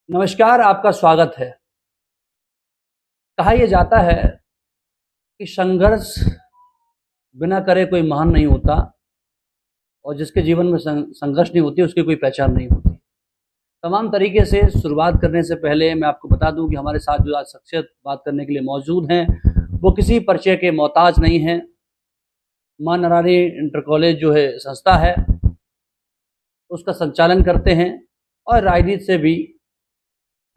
नमस्कार, आपका स्वागत है। कहा यह जाता है कि संघर्ष बिना करे कोई महान नहीं होता और जिसके जीवन में संघर्ष नहीं होती उसकी कोई पहचान नहीं होती। तमाम तरीके से शुरुआत करने से पहले मैं आपको बता दूं कि हमारे साथ जो आज शख्सियत बात करने के लिए मौजूद हैं, वो किसी परिचय के मोहताज नहीं हैं। मां नारायणी इंटर कॉलेज जो है संस्था है, उसका संचालन करते हैं और राजनीति से भी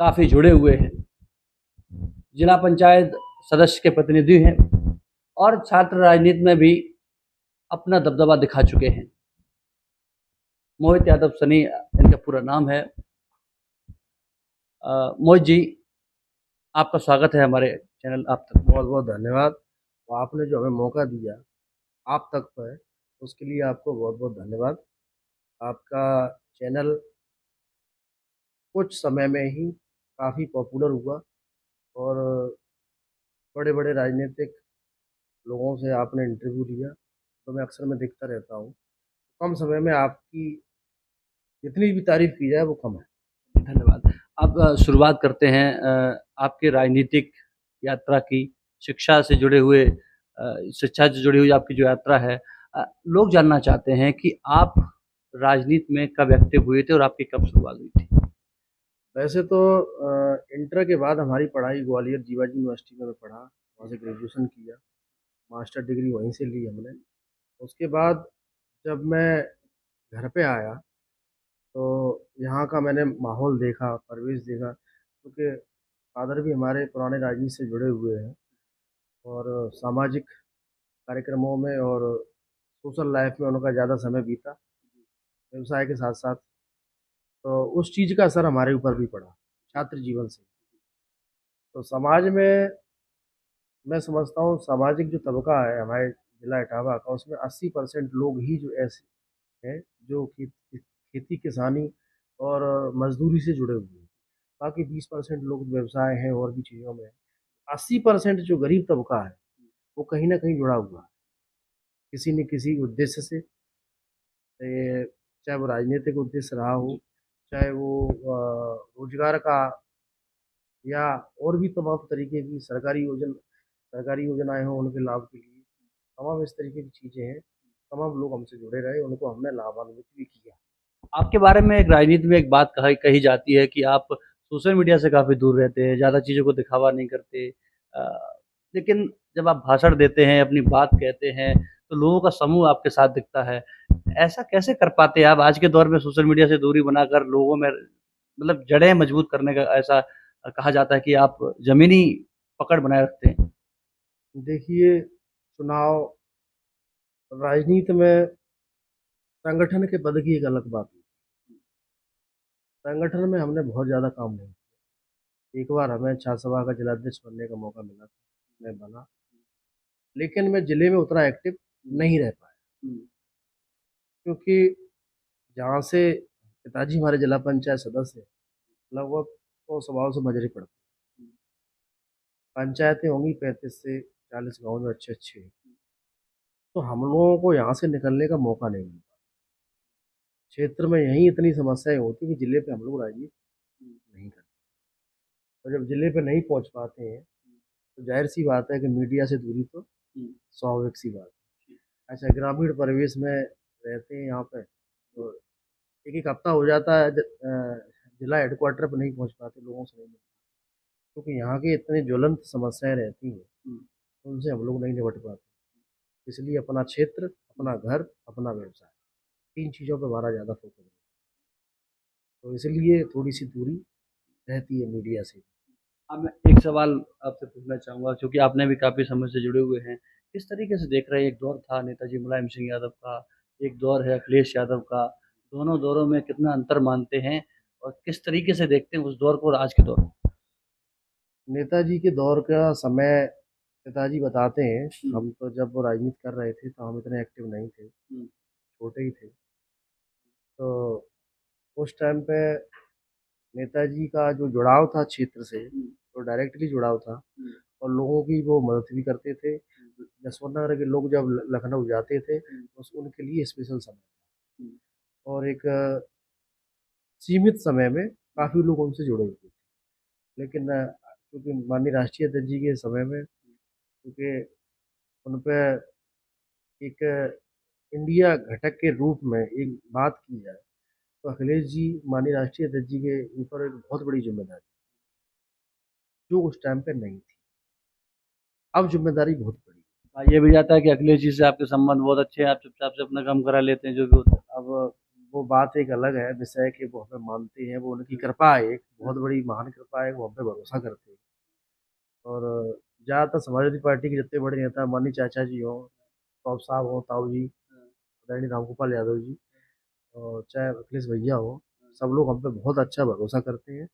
काफ़ी जुड़े हुए हैं। जिला पंचायत सदस्य के प्रतिनिधि हैं और छात्र राजनीति में भी अपना दबदबा दिखा चुके हैं। मोहित यादव सनी इनका पूरा नाम है। मोहित जी, आपका स्वागत है हमारे चैनल आप तक। बहुत बहुत धन्यवाद। और आपने जो हमें मौका दिया आप तक पर, उसके लिए आपको बहुत बहुत धन्यवाद। आपका चैनल कुछ समय में ही काफ़ी पॉपुलर हुआ और बड़े बड़े राजनीतिक लोगों से आपने इंटरव्यू लिया, तो मैं देखता रहता हूँ। कम समय में आपकी जितनी भी तारीफ की जाए वो कम है। धन्यवाद। अब शुरुआत करते हैं आपके राजनीतिक यात्रा की। शिक्षा से जुड़े हुए शिक्षा से जुड़ी हुई आपकी जो यात्रा है, लोग जानना चाहते हैं कि आप राजनीति में कब एक्टिव हुए थे और आपकी कब शुरुआत हुई थी? वैसे तो इंटर के बाद हमारी पढ़ाई ग्वालियर जीवाजी यूनिवर्सिटी में मैं पढ़ा, वहाँ से ग्रेजुएशन किया, मास्टर डिग्री वहीं से ली हमने। उसके बाद जब मैं घर पे आया तो यहाँ का मैंने माहौल देखा, परिवेश देखा, क्योंकि फादर भी हमारे पुराने राजनीति से जुड़े हुए हैं और सामाजिक कार्यक्रमों में और सोशल लाइफ में उनका ज़्यादा समय बीता, व्यवसाय के साथ साथ। तो उस चीज़ का असर हमारे ऊपर भी पड़ा छात्र जीवन से। तो समाज में मैं समझता हूँ सामाजिक जो तबका है हमारे जिला इटावा का, उसमें 80% लोग ही जो ऐसे हैं जो खेती किसानी और मजदूरी से जुड़े हुए हैं। बाकी 20% लोग व्यवसाय हैं और भी चीज़ों में हैं। 80% जो गरीब तबका है वो कहीं ना कहीं जुड़ा हुआ है किसी न किसी उद्देश्य से, चाहे वो राजनीतिक उद्देश्य रहा हो, चाहे वो रोजगार का, या और भी तमाम तरीके की सरकारी योजनाएं हों उनके लाभ के लिए। तमाम इस तरीके की चीज़ें हैं। तमाम लोग हमसे जुड़े रहे, उनको हमने लाभान्वित भी किया। आपके बारे में एक राजनीति में एक बात कही जाती है कि आप सोशल मीडिया से काफ़ी दूर रहते हैं, ज़्यादा चीज़ों को दिखावा नहीं करते। लेकिन जब आप भाषण देते हैं, अपनी बात कहते हैं, तो लोगों का समूह आपके साथ दिखता है। ऐसा कैसे कर पाते हैं आप आज के दौर में सोशल मीडिया से दूरी बनाकर लोगों में मतलब जड़ें मजबूत करने का ऐसा कहा जाता है कि आप ज़मीनी पकड़ बनाए रखते हैं? देखिए, चुनाव राजनीति में संगठन के पद की एक अलग बात है। संगठन में हमने बहुत ज़्यादा काम नहीं किया। एक बार हमें छात्र सभा का जिलाध्यक्ष बनने का मौका मिला था, मैं बना, लेकिन मैं जिले में उतना एक्टिव नहीं रह पाया, क्योंकि जहाँ से पिताजी हमारे जिला पंचायत सदस्य हैं, लगभग 100 सभाओं से बजरी पड़ती। पंचायतें होंगी 35 से 40 गाँव में अच्छे अच्छे, तो हम लोगों को यहाँ से निकलने का मौका नहीं मिलता। क्षेत्र में यही इतनी समस्याएं होती कि जिले पे हम लोग राजनीति नहीं करते, और जब जिले पे नहीं पहुँच पाते हैं तो जाहिर सी बात है कि मीडिया से दूरी तो स्वाभाविक सी बात है। अच्छा, ग्रामीण परिवेश में रहते हैं यहाँ पे, तो एक एक हफ्ता हो जाता है जिला हेडक्वार्टर पर नहीं पहुँच पाते, लोगों से नहीं मिलते, क्योंकि यहाँ की इतनी ज्वलंत समस्याएं रहती हैं, उनसे हम लोग नहीं निपट पाते। इसलिए अपना क्षेत्र, अपना घर, अपना व्यवसाय, 3 चीज़ों पे हमारा ज़्यादा फोकस है। तो इसलिए थोड़ी सी दूरी रहती है मीडिया से। अब मैं एक सवाल आपसे पूछना चाहूँगा, क्योंकि आपने भी काफ़ी समय से जुड़े हुए हैं। किस तरीके से देख रहे हैं, एक दौर था नेताजी मुलायम सिंह यादव का, एक दौर है अखिलेश यादव का, दोनों दौरों में कितना अंतर मानते हैं और किस तरीके से देखते हैं उस दौर को और आज के दौर को? नेताजी के दौर का समय पिताजी बताते हैं, हम तो जब वो राजनीति कर रहे थे तो हम इतने एक्टिव नहीं थे, छोटे ही थे। तो उस टाइम पे नेताजी का जो जुड़ाव था क्षेत्र से, तो डायरेक्टली जुड़ाव था, और लोगों की वो मदद भी करते थे। जसवंत नगर के लोग जब लखनऊ जाते थे तो उनके लिए स्पेशल समय था, और एक सीमित समय में काफ़ी लोग उनसे जुड़े हुए थे। लेकिन क्योंकि माननीय राष्ट्रीय अध्यक्ष जी के समय में, क्योंकि उन पे एक इंडिया घटक के रूप में एक बात की जाए, तो अखिलेश जी माननीय राष्ट्रीय अध्यक्ष जी के ऊपर एक बहुत बड़ी जिम्मेदारी, जो उस टाइम पे नहीं थी। अब जिम्मेदारी बहुत बड़ी कहा ये भी जाता है कि अखिलेश जी से आपके संबंध बहुत अच्छे हैं, आप चुपचाप से अपना काम करा लेते हैं जो भी होता है। है। अब वो बात एक अलग है, विषय कि वो हमें मानते हैं, वो उनकी कृपा है, एक बहुत बड़ी महान कृपा है, वो हम पे भरोसा करते हैं। और ज़्यादातर समाजवादी पार्टी के जितने बड़े नेता, माननीय चाचा जी हों, टॉप साहब हों, ताऊ जी, आदरणीय रामगोपाल यादव जी, और चाहे अखिलेश भैया हो, सब लोग हम पे बहुत अच्छा भरोसा करते हैं।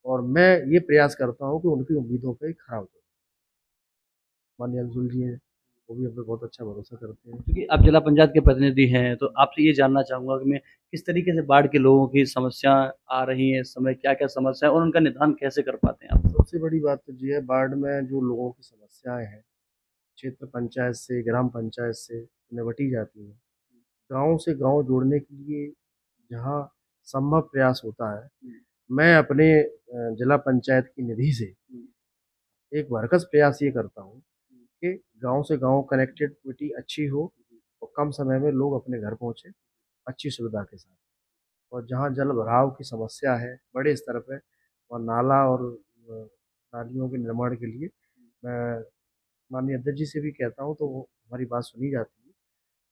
और मैं ये प्रयास करता हूँ कि उनकी उम्मीदों पे खरा उतरूँ। माननीय अंशुल जी हैं, वो भी हम पे बहुत अच्छा भरोसा करते हैं। क्योंकि आप जिला पंचायत के प्रतिनिधि हैं, तो आपसे ये जानना चाहूँगा कि मैं किस तरीके से बाढ़ के लोगों की समस्या आ रही है इस समय, क्या-क्या समस्या है और उनका निदान कैसे कर पाते हैं आप? सबसे बड़ी बात तो ये है, बाढ़ में जो लोगों की समस्याएं हैं, क्षेत्र पंचायत से, ग्राम पंचायत से निपटी जाती हैं। गांव से गांव जोड़ने के लिए जहां संभव प्रयास होता है, मैं अपने जिला पंचायत की निधि से एक भरकस प्रयास ये करता हूँ कि गांव से गांव कनेक्टिविटी अच्छी हो और कम समय में लोग अपने घर पहुंचे, अच्छी सुविधा के साथ। और जहाँ जल भराव की समस्या है बड़े स्तर पे, और नाला और नालियों के निर्माण के लिए मैं माननीय अध्यक्ष जी से भी कहता हूँ, तो वो हमारी बात सुनी जाती है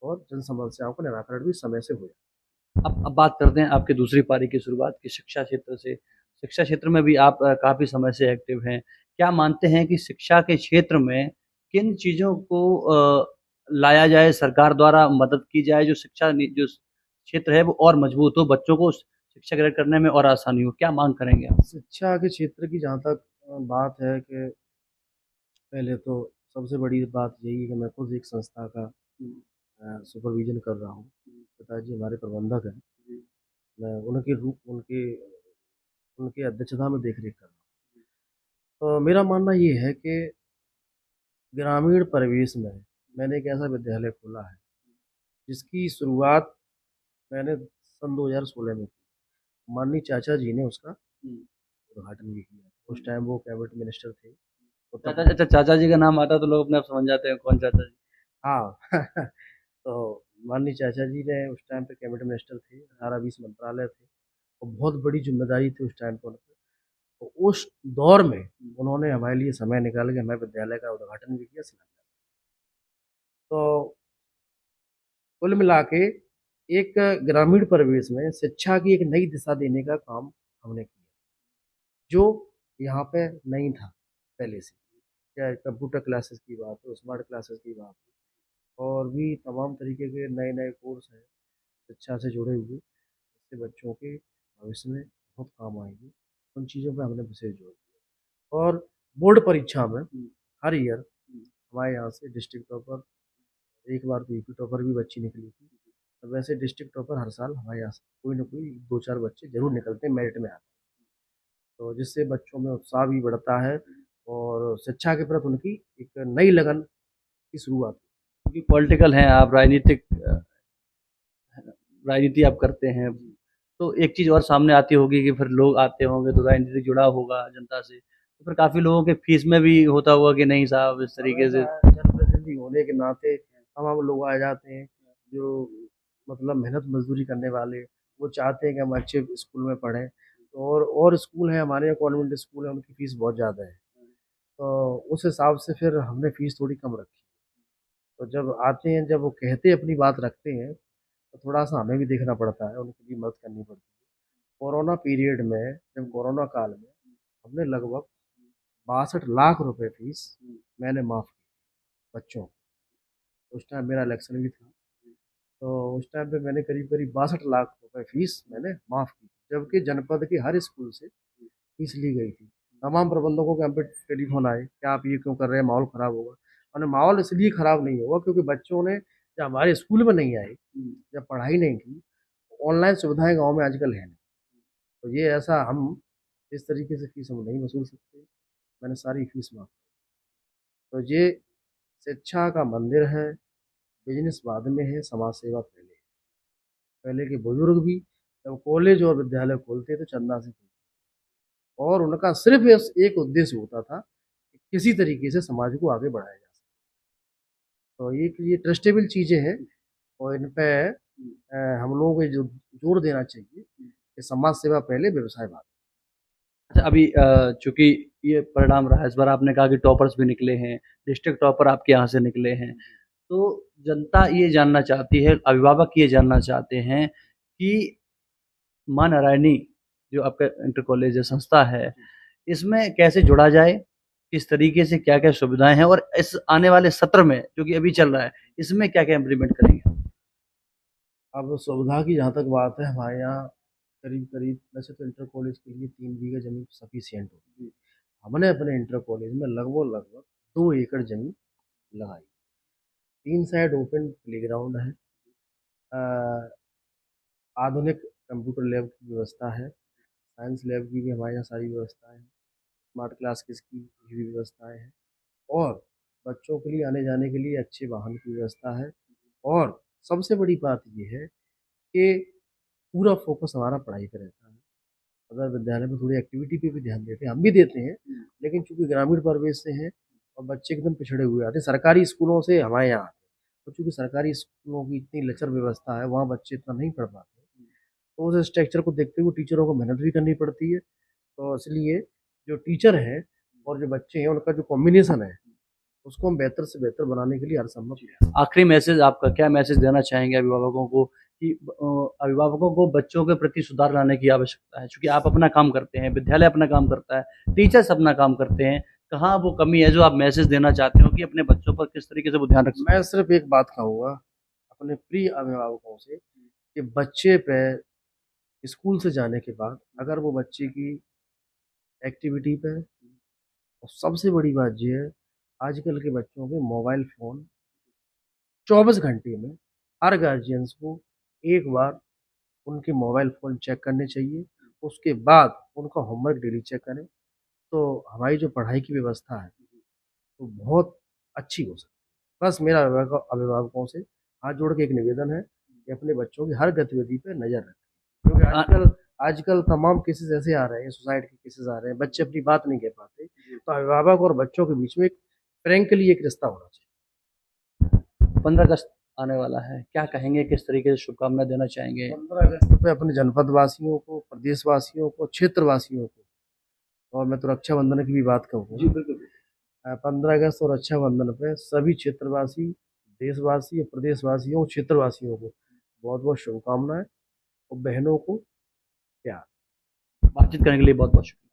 और जन समस्याओं का निराकरण भी समय से हो जाता अब बात करते हैं आपकी दूसरी पारी की शुरुआत की शिक्षा क्षेत्र से। शिक्षा क्षेत्र में भी आप काफ़ी समय से एक्टिव हैं। क्या मानते हैं कि शिक्षा के क्षेत्र में किन चीज़ों को लाया जाए, सरकार द्वारा मदद की जाए, जो जो क्षेत्र है वो और मजबूत हो, बच्चों को शिक्षा ग्रहण करने में और आसानी हो? क्या मांग करेंगे आप? है। शिक्षा के क्षेत्र की जहाँ तक बात है, कि पहले तो सबसे बड़ी बात यही है कि मैं खुद एक संस्था का सुपरविजन कर रहा हूँ। पिताजी हमारे प्रबंधक हैं, मैं उनके रूप उनके उनके अध्यक्षता में देख रेख कर रहा हूँ। तो मेरा मानना ये है कि ग्रामीण परिवेश में मैंने एक ऐसा विद्यालय खोला है, जिसकी शुरुआत मैंने सन 2016 में की। माननीय चाचा जी ने उसका उद्घाटन भी किया। उस टाइम वो कैबिनेट मिनिस्टर थे, तो तब चाचा जी का नाम आता है तो लोग अपने आप समझ जाते हैं कौन चाचा जी। हाँ तो माननीय चाचा जी ने उस टाइम पे कैबिनेट मिनिस्टर थे, 18-20 मंत्रालय थे, और बहुत बड़ी जिम्मेदारी थी उस टाइम पर उन पे। तो उस दौर में उन्होंने हमारे लिए समय निकाल के हमारे विद्यालय का उद्घाटन भी किया, शिलान्यास। तो कुल मिला के एक ग्रामीण परिवेश में शिक्षा की एक नई दिशा देने का काम हमने किया, जो यहाँ पे नहीं था पहले से। चाहे कंप्यूटर क्लासेस की बात हो, स्मार्ट क्लासेस की बात हो, और भी तमाम तरीके के नए नए कोर्स हैं शिक्षा से जुड़े हुए, जिससे बच्चों के भविष्य में बहुत काम आएंगे। उन चीज़ों पे हमने विशेष जोर दिया। और बोर्ड परीक्षा में हर ईयर हमारे यहाँ से डिस्ट्रिक्ट टॉपर, एक बार तो यूपी टॉपर भी बच्ची निकली थी। तो वैसे डिस्ट्रिक्ट टॉपर हर साल हमारे यहाँ से कोई ना कोई 2-4 बच्चे जरूर निकलते हैं, मेरिट में आते हैं। तो जिससे बच्चों में उत्साह भी बढ़ता है और शिक्षा के प्रति उनकी एक नई लगन की शुरुआत होती क्योंकि पॉलिटिकल हैं आप, राजनीति आप करते हैं, तो एक चीज़ और सामने आती होगी कि फिर लोग आते होंगे तो राजनीति से जुड़ा होगा जनता से, तो फिर काफ़ी लोगों के फीस में भी होता होगा कि नहीं साहब इस है। अब तरीके ऐसा से। है, जनप्रतिनिधि होने के नाते तमाम लोग आ जाते हैं, जो मतलब मेहनत मजदूरी करने वाले, वो चाहते हैं कि हम अच्छे स्कूल में पढ़ें। तो और स्कूल हैं हमारे यहाँ, कॉन्वेंट स्कूल है, उनकी फीस बहुत ज़्यादा है। तो उस हिसाब से फिर हमने फीस थोड़ी कम रखी। तो जब आते हैं, जब वो कहते हैं, अपनी बात रखते हैं, तो थोड़ा सा हमें भी देखना पड़ता है, उनके लिए मदद करनी पड़ती है। कोरोना पीरियड में, जब कोरोना काल में, हमने लगभग 62 लाख रुपए फीस मैंने माफ़ की बच्चों को। उस टाइम मेरा इलेक्शन भी था, तो उस टाइम पे मैंने करीब करीब 62 लाख रुपए फीस मैंने माफ़ की, जबकि जनपद के हर स्कूल से फीस ली गई थी। तमाम प्रबंधकों के हम पे टेलीफोन आए कि आप ये क्यों कर रहे हैं, माहौल ख़राब होगा। और माहौल इसलिए ख़राब नहीं होगा क्योंकि बच्चों ने, जब हमारे स्कूल में नहीं आए, जब पढ़ाई नहीं की, ऑनलाइन सुविधाएं गांव में आजकल है नहीं। तो ये ऐसा हम इस तरीके से फीस हम नहीं वसूल सकते। मैंने सारी फीस माफ। तो ये शिक्षा का मंदिर है, बिजनेस बाद में है, समाज सेवा पहले है। पहले के बुजुर्ग भी जब कॉलेज और विद्यालय खोलते तो चंदा से खोलते, और उनका सिर्फ एक उद्देश्य होता था कि किसी तरीके से समाज को आगे बढ़ाया जा सके। तो ये ट्रस्टेबल चीज़ें हैं और इन पे हम लोगों को जो जोर देना चाहिए कि समाज सेवा पहले, व्यवसाय बाद। अच्छा, अभी चूंकि ये परिणाम रहा, इस बार आपने कहा कि टॉपर्स भी निकले हैं, डिस्ट्रिक्ट टॉपर आपके यहाँ से निकले हैं, तो जनता ये जानना चाहती है, अभिभावक ये जानना चाहते हैं कि माँ नारायणी जो आपका इंटर कॉलेज है, संस्था है, इसमें कैसे जुड़ा जाए, किस तरीके से क्या क्या सुविधाएं हैं, और इस आने वाले सत्र में जो कि अभी चल रहा है, इसमें क्या क्या इम्प्लीमेंट करेंगे? अब सुविधा की जहाँ तक बात है, हमारे यहाँ करीब करीब, वैसे तो इंटर कॉलेज के लिए 3 बीघा जमीन सफिशियंट होती है। हमने अपने इंटर कॉलेज में लगभग लगभग 2 एकड़ जमीन लगाई। 3 साइड ओपन प्लेग्राउंड है, आधुनिक कंप्यूटर लैब की व्यवस्था है, साइंस लैब की भी हमारे यहाँ सारी व्यवस्था है, स्मार्ट क्लास की भी व्यवस्थाएं हैं, और बच्चों के लिए आने जाने के लिए अच्छे वाहन की व्यवस्था है। और सबसे बड़ी बात ये है कि पूरा फोकस हमारा पढ़ाई पे रहता है। अगर विद्यालय में थोड़ी एक्टिविटी पे भी ध्यान देते हैं, हम भी देते हैं, लेकिन चूंकि ग्रामीण परिवेश से हैं और बच्चे एकदम पिछड़े हुए आते हैं, सरकारी स्कूलों से हमारे यहाँ आते हैं, और चूंकि सरकारी स्कूलों की इतनी लचर व्यवस्था है, वहाँ बच्चे इतना नहीं पढ़ पाते, तो उस स्ट्रक्चर को देखते हुए टीचरों को मेहनत भी करनी पड़ती है। तो इसलिए जो टीचर हैं और जो बच्चे हैं, उनका जो कॉम्बिनेशन है, उसको हम बेहतर से बेहतर बनाने के लिए हर संभव प्रयास। आखिरी मैसेज आपका, क्या मैसेज देना चाहेंगे अभिभावकों को कि अभिभावकों को बच्चों के प्रति सुधार लाने की आवश्यकता है? क्योंकि आप अपना काम करते हैं, विद्यालय अपना काम करता है, टीचर्स अपना काम करते हैं, कहाँ वो कमी है जो आप मैसेज देना चाहते हो कि अपने बच्चों पर किस तरीके से वो ध्यान रख सकते मैं सिर्फ एक बात कहूँगा अपने प्रिय अभिभावकों से कि बच्चे पे स्कूल से जाने के बाद अगर वो बच्चे की एक्टिविटी पे, और सबसे बड़ी बात ये है, आजकल के बच्चों के मोबाइल फ़ोन 24 घंटे में हर गार्जियंस को एक बार उनके मोबाइल फ़ोन चेक करने चाहिए, उसके बाद उनका होमवर्क डेली चेक करें, तो हमारी जो पढ़ाई की व्यवस्था है वो बहुत अच्छी हो सकती है। बस मेरा अभिभावकों से हाथ जोड़ के एक निवेदन है कि अपने बच्चों की हर गतिविधि पे नज़र रखें, क्योंकि हैं? आजकल तमाम केसेस ऐसे आ रहे हैं, सुसाइड के केसेस आ रहे हैं, बच्चे अपनी बात नहीं कह पाते, तो अभिभावक और बच्चों के बीच में एक फ्रैंकली एक रिश्ता होना चाहिए। 15 अगस्त आने वाला है, क्या कहेंगे, किस तरीके से शुभकामनाएं देना चाहेंगे? 15 अगस्त पे अपने जनपद वासियों को, प्रदेश वासियों को, क्षेत्र वासियों को, और मैं तो रक्षाबंधन की भी बात कहूँगा, 15 अगस्त और रक्षाबंधन पे सभी क्षेत्रवासी, देशवासी और प्रदेशवासियों, क्षेत्रवासियों को बहुत बहुत शुभकामनाएं, और बहनों को प्यार। बातचीत करने के लिए बहुत बहुत शुक्रिया।